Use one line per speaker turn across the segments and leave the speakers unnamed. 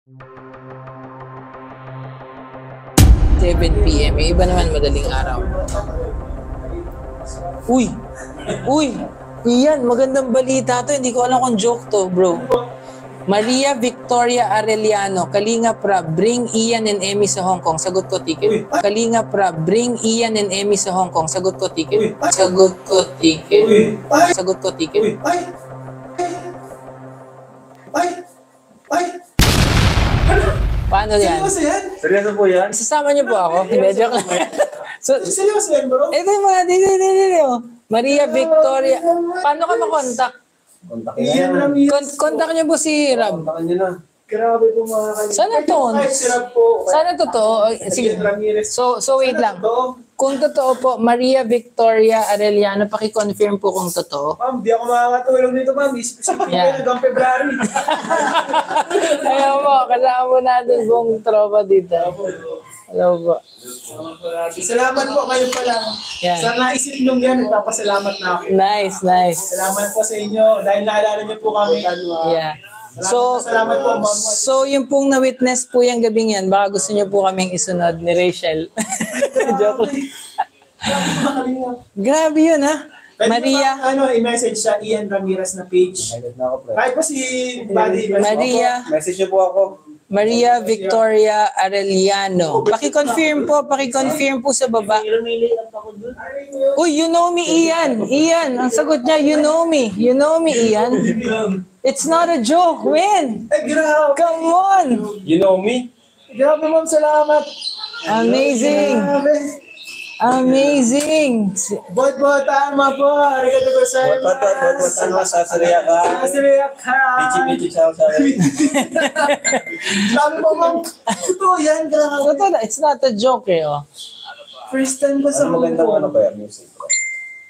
7 PM. Yung iba naman madaling araw. Uy! Uy! Iyan, magandang balita to. Hindi ko alam kung joke to, bro. Maria Victoria Arellano, Kalinga Prab, bring Ian and Emmy sa Hong Kong. Sagot ko, ticket. Kalinga Prab, bring Ian and Emmy sa Hong Kong. Sagot ko, ticket. Sagot ko, ticket. Sagot ko, ticket. Paano yan?
Seryoso yan?
Seryoso po yan?
Isasama niyo po ako? Hindi, joke lang. So,
Seryoso yan, bro?
ito yung mga, Maria Victoria. Paano ka makontak?
Kontakin
Ian
na.
Ramirez.
Kontak niyo po si Rab.
Kontakin nyo na.
Grabe po mga kanina.
Sana to?
Kahit si Rab po.
Sana totoo? Sige.
Ian Ramirez.
So wait lang. Kung totoo po, Maria Victoria Arellano, paki-confirm po kung totoo.
Ma'am, di ako makakatulong dito, ma'am. Isipin ko
Yeah.
hanggang February.
Ayaw mo, kasama mo natin buong tropa dito. Hello po.
Salamat po kayo pala.
Yan.
Sa naisip nyo yan, nagpapasalamat na ako.
Nice, nice.
Salamat po sa inyo dahil naalala niyo po kami.
Yeah. So,
Salamat po, ma'am.
so yung pong na-witness po yung gabing yan, baka gusto niyo po kaming isunod ni Rachel. Joke lang. Grabe yun, ha? Maria.
I-message siya, Ian Ramirez na page.
Edit na ako, pre.
Kahit po si Buddy.
Maria.
Message nyo po ako.
Maria Victoria Arellano. Paki-confirm po sa baba. Uy, you know me, Ian. Ian, ang sagot niya, you know me. You know me, Ian. It's not a joke, Win.
Eh, grabe.
Come on.
You know me?
Grabe, ma'am. Salamat.
Amazing.
Grabe.
Amazing.
Bot-bot, tama po. Arigato gozaimasu.
What? Ano, sasariya ka?
Sasariya ka.
Pichi-pichi sa
Grabe po, ma'am. Totoo yan, grabe.
Totoo, it's not a joke, eh. Oh.
First time ko sa
Ano magandang ano ba yung music?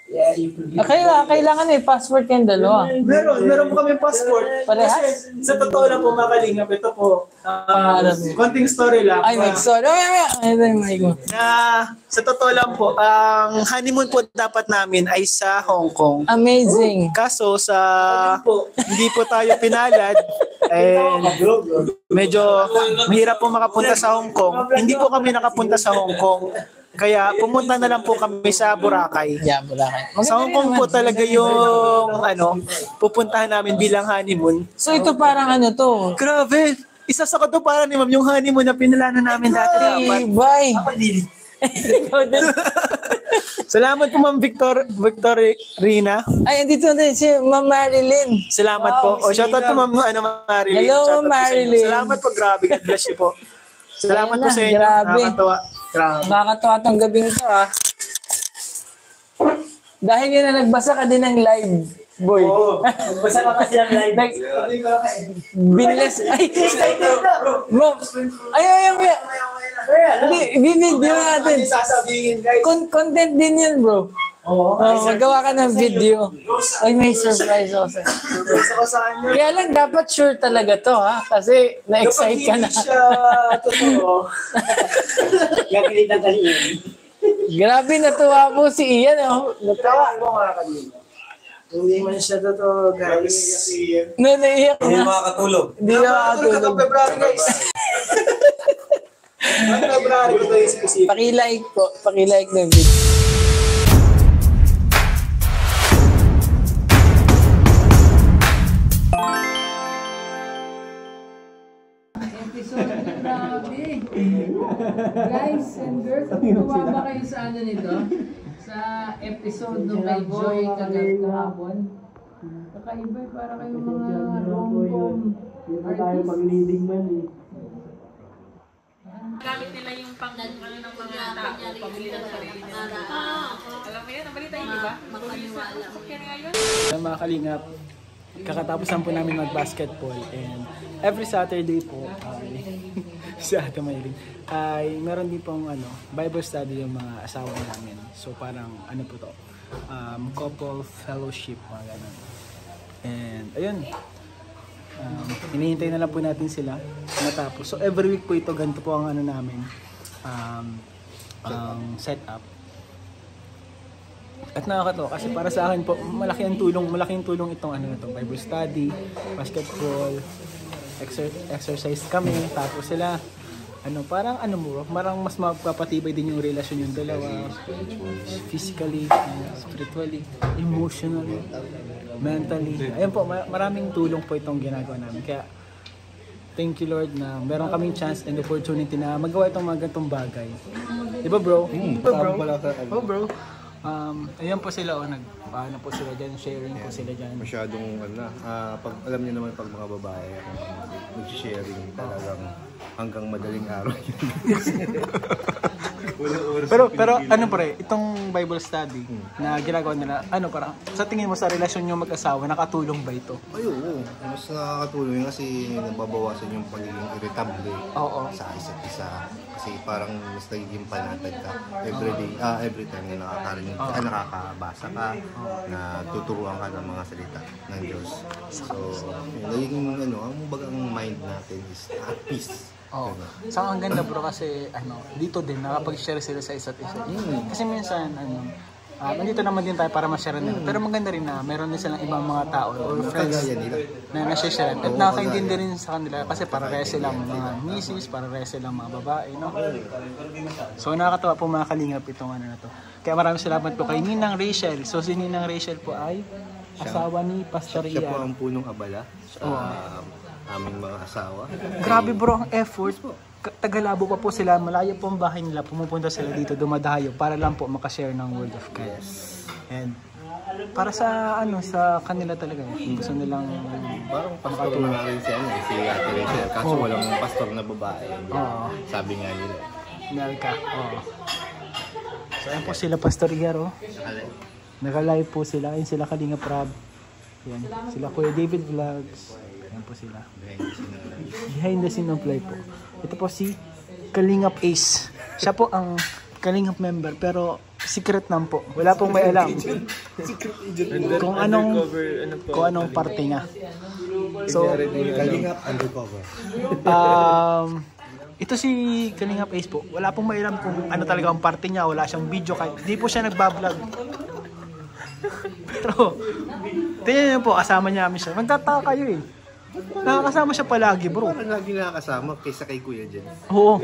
Yeah, you forgive.
Kailangan may passport kayong dalawa.
Meron po kami passport.
Parehas?
Kasi sa totoo lang po, mga kalingap, ito po.
Pangalan mo.
Konting story lang.
Ay, may sorry. Ay, may mo.
Na sa totoo lang po, ang honeymoon po dapat namin ay sa Hong Kong.
Amazing.
Kaso sa hindi po tayo pinalad, medyo mahirap po makapunta sa Hong Kong. Hindi po kami nakapunta sa Hong Kong. Kaya pumunta na lang po kami sa Boracay.
Yeah, Boracay.
Sa Hong Kong po talaga yung pupuntahan namin bilang honeymoon.
So ito parang ano to?
Grabe! Isa sa katuparan ni ma'am, yung honeymoon na pinalana namin dati dapat.
Bye.
Salamat po ma'am Victorina.
Ay, andito din si Ma'am Marilyn.
Salamat po. O shoutout po ma'am Marilyn.
Hello,
Shoutout po sa inyo.
Marilyn.
Salamat po, grabe. God bless you po. Salamat po sa inyo.
Grabe.
Nakakatawa. Grabe.
Nakakatawa tong gabing to, ah. Dahil yun na nagbasa ka din ng live, boy.
Oo. Magbasa ka kasi ng live.
Binless. Ay, Ma'am. Ay. Hindi, video natin.
Sasabihin guys.
Content din yun, bro.
Oo.
Magawa ka ng video. Ay, may surprise also.
Gusto ko sa kanya.
Kaya lang, dapat sure talaga to, ha? Kasi na-excite ka na.
Kapag hindi siya totoo. Gagalitan ka niya.
Grabe, natuwa po si Ian, oh.
Natawa ko mga kanina. Hindi man siya totoo, guys.
Naiyak
Hindi
na.
makakatulog.
Hindi na makatulog.
February, guys. February ko to yung specific.
Pakilike po. Pakilike ng video. Episode, grabe. Guys and girls, tuwa ba kayo sa ano nito? Sa episode ng kay Joy kahapon? Kakaiba, para kayong mga rom-com artist.
Pag-leading man eh.
Gamit nila yung pang ano ng mga tao, pamili ng sarili nila. Alam mo yun, nabalita yun, di ba? Kaya ngayon.
Mga kalingap, kakatapos lang po namin mag-basketball and every Saturday po si Ate Mayling ay meron din pong Bible study yung mga asawa namin. So parang ano po to, couple fellowship, mga ganun. And ayun, hinihintay na lang po natin sila matapos. So every week po ito, ganito po ang namin, ang setup. At nakakatawa kasi para sa akin po malaking tulong itong na to, Bible study, basketball, exercise kami, tapos sila, parang mas mapapatibay din yung relasyon yung dalawa, physically, spiritually, emotionally, mentally. Ayun po, maraming tulong po itong ginagawa namin. Kaya, thank you Lord na meron kaming chance and opportunity na magawa itong mga ganitong bagay. Diba bro? Oh bro. Ayan po sila, nagpaano po sila dyan, sharing po sila dyan.
Masyadong, pag, alam niyo naman pag mga babae, nag-sharing talagang hanggang madaling araw.
pero pre, itong Bible study na ginagawa nila, parang sa tingin mo sa relasyon nyo mag-asawa, nakatulong ba ito?
Ay, oo. Mas nakakatulong kasi nababawasan yung pagiging irritable sa isa't isa. Kasi parang mas nagiging panatag ka every time na nakakarinig ka, nakakabasa ka, na tuturuan ka ng mga salita ng Diyos. So, nagiging ang bagang mind natin is at peace.
So ang ganda bro kasi dito din nakapag-share sila sa isa't isa. Kasi minsan nandito naman din tayo para ma-share nila. Pero maganda rin na meron din silang ibang mga tao or friends na na-share. At nakakaintindi rin sa kanila kasi para-rehe silang mga misis, para-rehe silang mga babae, no? So nakakatawa po mga kalingap itong na to. Kaya maraming salamat po kay Ninang Rachel. So si Ninang Rachel po ay asawa ni Pastor Ian.
Siya po ang punong abala sa aming mga asawa.
Grabe bro ang effort. Tagalabo pa po sila, malayo po ang bahay nila, pumupunta sila dito, dumadayo para lang po makashare ng Word of God. And para sa sa kanila talaga, gusto nilang
parang pastor na rin si Ate Rachel, kaso walang pastor na babae. Sabi nga nila.
Melka. So ayun po sila Pastor Igaro. Naka-live po sila, ayun sila Kalinga Prab. Yan, sila Kuya David Vlogs. Ayan po sila. Behind the scene of life po. Ito po si Kalingap Ace. Siya po ang Kalingap member pero secret lang po. Wala pong may alam. Kung anong parte niya. So,
Kalingap undercover.
Ito si Kalingap Ace po. Wala pong may alam kung ano talaga ang parte niya. Wala siyang video kahit hindi po siya nagbablog. Pero, tingnan niyo po, kasama niya kami siya. Magtataka kayo eh. Nakakasama siya palagi bro.
Parang lagi nakakasama kaysa kay Kuya Jens.
Oo.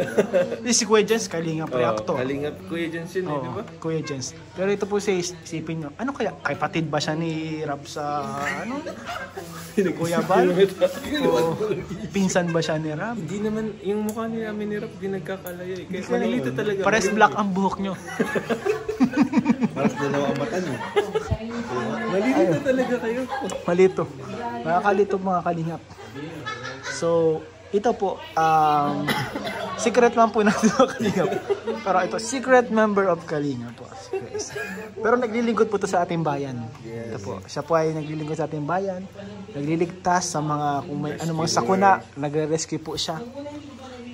Si Kuya Jens, Kalingap Reactor.
Kalingap Kuya Jens yun, di ba?
Kuya Jens. Pero ito po isipin nyo, ano kaya? Kapatid ba siya ni Rap sa Kuya Bal? O pinsan ba siya ni Rap?
Hindi naman, yung mukha ni namin ni Rap, di nagkakalayo eh. Kaya malilito talaga.
Pares black ang buhok nyo.
Pares dalawa ang mata niyo.
Malilito talaga kayo.
Malito. Makakalito mga Kalingap. So, ito po, secret lang po natin ng Kalingap. Pero ito, secret member of Kalingap po. Pero naglilingkod po ito sa ating bayan. Ito po, siya po ay naglilingkod sa ating bayan. Nagliligtas sa mga, kung may anumang sakuna, nagre-rescue po siya.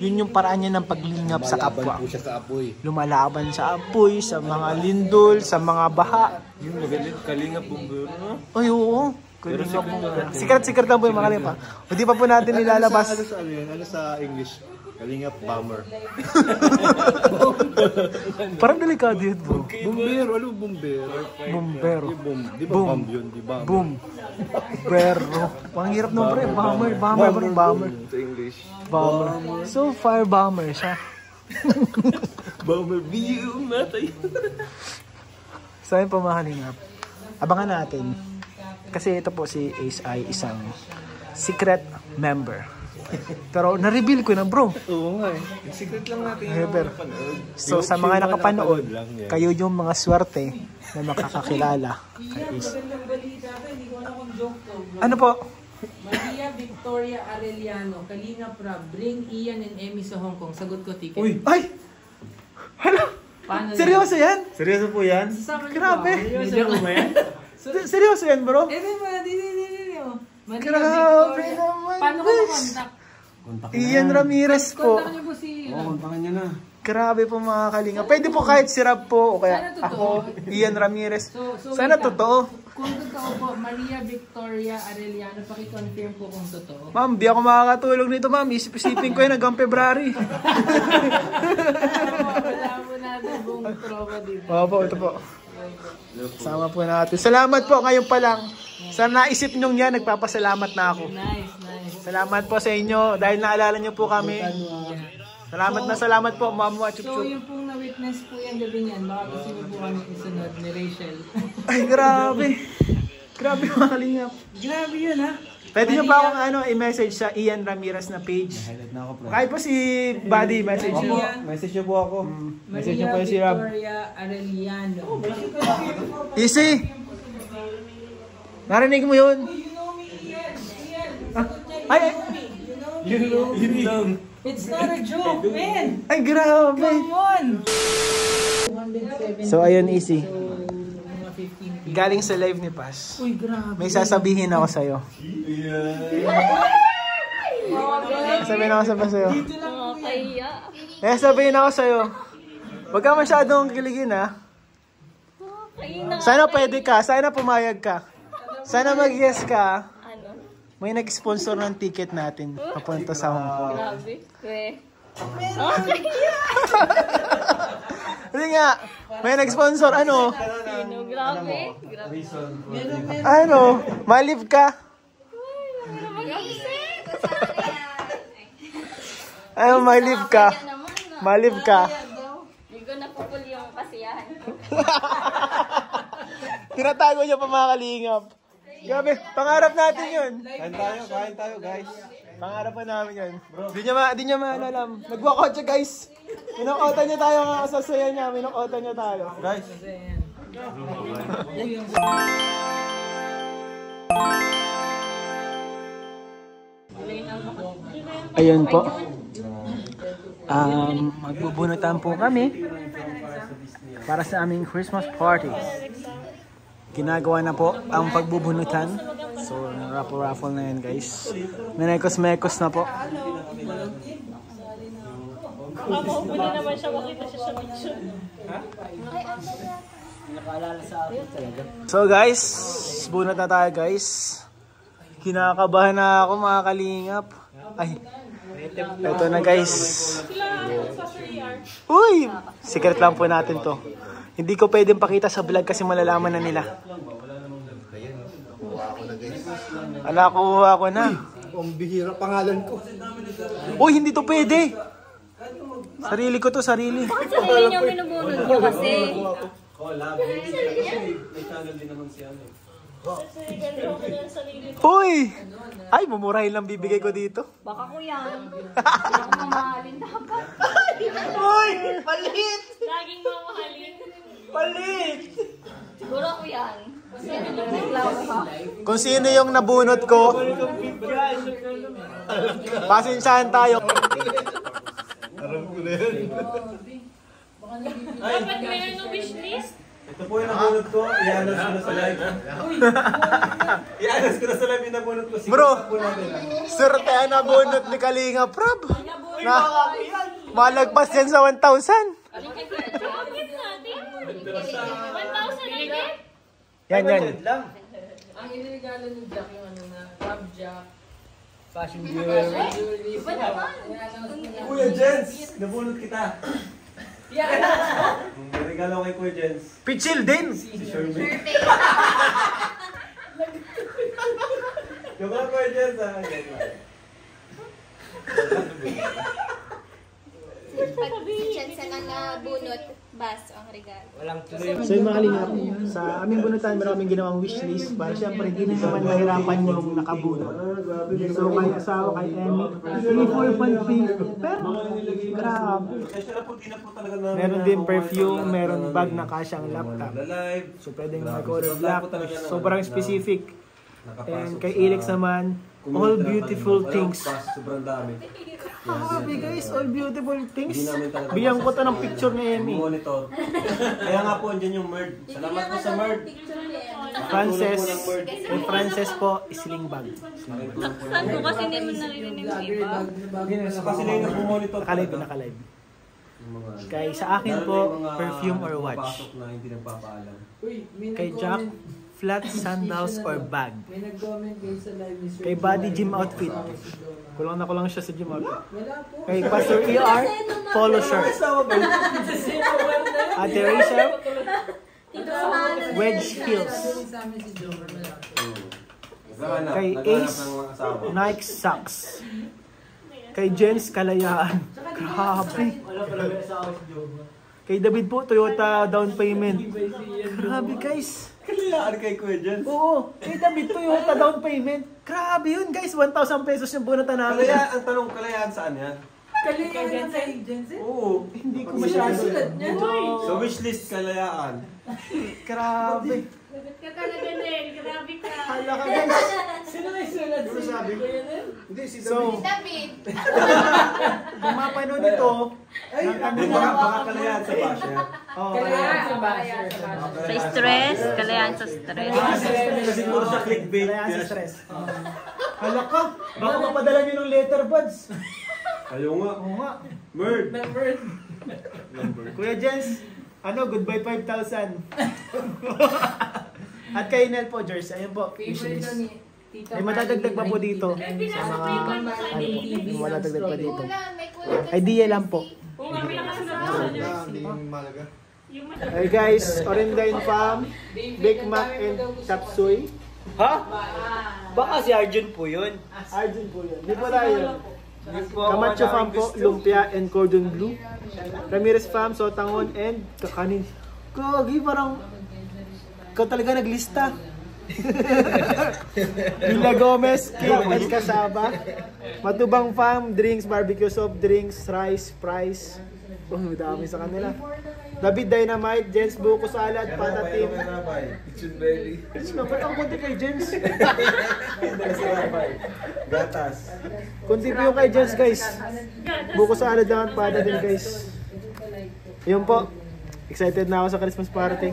Yun yung paraan niya ng paglingap sa kapwa.
Po siya sa apoy.
Lumalaban sa apoy, sa mga lindol, sa mga baha.
Yung magaling, Kalingap Bumbero, no?
Ay, oo. Secret lang po yung mga Kalingap. Hindi pa po natin nilalabas.
Ano sa English? Kalingap bomber.
Parang delikado yun bro.
Bumbero, ano bumbero?
Bumbero.
Di ba bomb yun? Di ba?
Boom. Bero. Panghirap nung pre. Bomber.
Sa English.
Bomber. So, fire bomber siya.
Bomber, biyong natay.
So, yun po mga Kalingap. Abangan natin. Kasi ito po si Ace ay isang secret member. Pero na-reveal ko na bro.
Oo nga eh. Secret lang natin yung
mga napanood. So sa mga nakapanood, kayo yung mga swerte na makakakilala kay Ace. Ano po?
Maria Victoria Arellano, Kalinga Prab, bring Ian and Emmy sa Hong Kong. Sagot ko ticket.
Uy!
Ay! Hala!
Paano
Seryoso yan?
Seryoso po yan?
Grabe!
Hindi ako ba yan?
Seryoso yan bro?
Maria
Grabe
Victoria.
naman.
Paano ko na-contact?
Ian Ramirez po.
Kontakin niyo po si...
Kontakin nyo na.
Grabe po mga Kalinga. Pwede po kahit si Rab po o kaya
Sana totoo.
ako, Ian Ramirez.
So,
Sana
wait lang.
totoo.
Kung totoo po, Maria Victoria Arellano, paki-confirm po kung totoo.
Ma'am, di ako makakatulog nito ma'am. Isip-isipin ko yun hanggang February.
Wala mo natin buong tropa dito.
Opo, ito po. Sama po natin. Salamat po ngayon pa lang. Sa naisip nyo yan, nagpapasalamat na ako.
Nice.
Salamat po sa inyo dahil naalala nyo po kami. Salamat po, Mamo at
So,
Chup-Chup.
yung pong na-witness po yan gabi niyan, baka gusto niyo po kami isunod ni Rachel.
Ay, grabe. Grabe mga kalingap.
Grabe yun, ha?
Pwede nyo pa akong i-message sa Ian Ramirez na page. Kahit po si Buddy, message nyo.
Message niyo po ako.
Message nyo
Maria
po si Rob.
Victoria Arellano.
Easy! Narinig mo yun? Ay!
Yun lang.
It's not a joke, man!
Ay, grabe!
Come on!
So, ayun, Easy.
Mga 15.
Galing sa live ni Paz.
Uy, grabe.
May sasabihin ako sa'yo. Sasabihin ako sa'yo.
Kaya.
Sasabihin ako sa'yo. Huwag ka masyadong kiligin, ha? Sana pwede ka. Sana pumayag ka. Sana mag-yes ka.
Ano?
May nag-sponsor ng ticket natin papunta sa Hong Kong.
Grabe.
Hindi nga. May nag-sponsor. Ano?
Sino? Grabe.
Ano? Malive ka. Ano, malive ka. Malive ka.
Hindi ko napupuli yung kasiyahan ko.
Tinatago niya pa mga kalingap. Grabe, pangarap natin yun.
Kain tayo guys.
Pangarap pa namin yun. Di niya maalalam. Nag-walkout siya guys. Minokota niya tayo nga kasasaya niya. Minokota niya tayo.
Guys.
Ayun po. Magbubunutan po kami para sa aming Christmas party. Ginagawa na po ang pagbubunutan. So, raffle na yan guys. Menekos-mekos na po.
Pwede naman siya makita siya sa picture.
So guys, bunot na tayo guys. Kinakabahan na ako mga kalingap. Ay, eto na guys. Uy! Secret lang po natin to. Hindi ko pwedeng pakita sa vlog kasi malalaman na nila. Kuha ko na.
Ang bihira pangalan ko.
Uy, hindi to pwede. Sarili ko to, sarili.
Bakit sarili niyo binubunod niyo kasi?
Uy! Ay, mumurahin lang bibigay ko dito.
Baka ko yan. Baka mamahalin dapat.
Uy! Palit!
Laging mamahalin.
Palit!
Siguro ako yan. Kasi nagreklamo ka.
Kung sino yung nabunot ko, pasensyahan tayo.
Alam ko na yan.
Dapat meron ng wishlist.
Ito po yung nabunod ko. I-announce ko na sa live. I-announce ko na sa live yung nabunod ko.
Bro, surte ang nabunot ni Kalinga Prab. Na, malagpas yan sa 1,000.
Bakit natin? 1,000 agad?
Yan.
Ang iniregalo ni Jack yung ano na, Crab Jack.
Fashion jewelry.
Iba naman.
Kuya Jens, nabunod kita. Regalo kay Kuya Jens.
Pichil din.
Si Sherman. Yung mga Kuya Jens ha.
Chance na nabunot, baso ang regalo.
So yung mga kalingap, sa aming bunutan, meron kaming ginawang wishlist para siyempre hindi naman mahirapan yung nakabunot. So kay asawa, kay Emmy, 3,4,5 pero grabe. Meron din perfume, meron bag na kasyang laptop. So pwedeng mag-order black, sobrang specific. And kay Elix naman, all beautiful things.
Sobrang dami.
Grabe guys, all beautiful things. Bigyan ko to ng picture ni Emmy.
Monitor. Kaya nga po, andyan yung Merd. Salamat po sa Merd.
Frances, kay Frances po, sling bag.
Saan ko kasi hindi mo narinig yung iba?
Kasi na yung nag-monitor.
Nakalive. Kay sa akin po, perfume or watch.
Na hindi nagpapaalam.
Kay Jack, flat sandals or bag.
May nag-comment kayo sa live ni Sir.
Kay Buddy, gym outfit. Kulang siya sa gym outfit. Kay Pastor ER, polo shirt. Ate Rachel, wedge heels.
Sa amin si Joker.
Kay Ace, Nike Socks. Kay Jens, Kalayaan. Grabe. Kay David po, Toyota down payment. Grabe guys.
Kalayaan kay Kuya Jens.
Oo, kay David, Toyota down payment. Grabe yun guys, 1,000 pesos yung bunutan namin.
Kalayaan, ang tanong, Kalayaan saan yan?
Kalayaan sa agency?
Oo.
Hindi ko masyado.
Sa wishlist, Kalayaan.
Grabe.
Ka talaga din, grabe ka.
Hala ka guys.
Sino may sulat?
sabi? Hindi, si
So,
David.
kung mapanood ito,
Baka Kalayaan sa basher.
Kalayaan sa basher.
Sa stress, kalayaan sa stress.
Kasi puro siya clickbait.
Kaya sa stress. Hala ka, baka mapadala nyo ng letter buds.
Ayaw nga.
Oo nga.
Merd.
Kuya Jens, goodbye 5,000. At kay Nel po, Jers, ayun po. May matadagdag pa po dito. Sa mga, may matadagdag pa dito.
May kulang.
Idea lang po.
Hindi malaga.
Hey guys, Orendine Farm, Big Mac and Chop Suey.
Ha? Baka si Arjun po yun.
Arjun po yun. Di po tayo. Camacho Farm po, Lumpia and Cordon Bleu. Ramirez Farm, Sotangon and Kakanin. Kogi, parang ikaw talaga naglista. Villa Gomez, Cake and Kasaba. Matubang Farm, drinks, barbecue soft drinks, rice, fries. Oh, dami sa kanila. David Dynamite, Jens Buko Salad, Pata Team.
Itchun belly.
Ba't ang konti kay Jens?
Gatas.
Kunti po yung kay Jens guys. Buko Salad lang at Pata din guys. Yun po. Excited na ako sa Christmas party.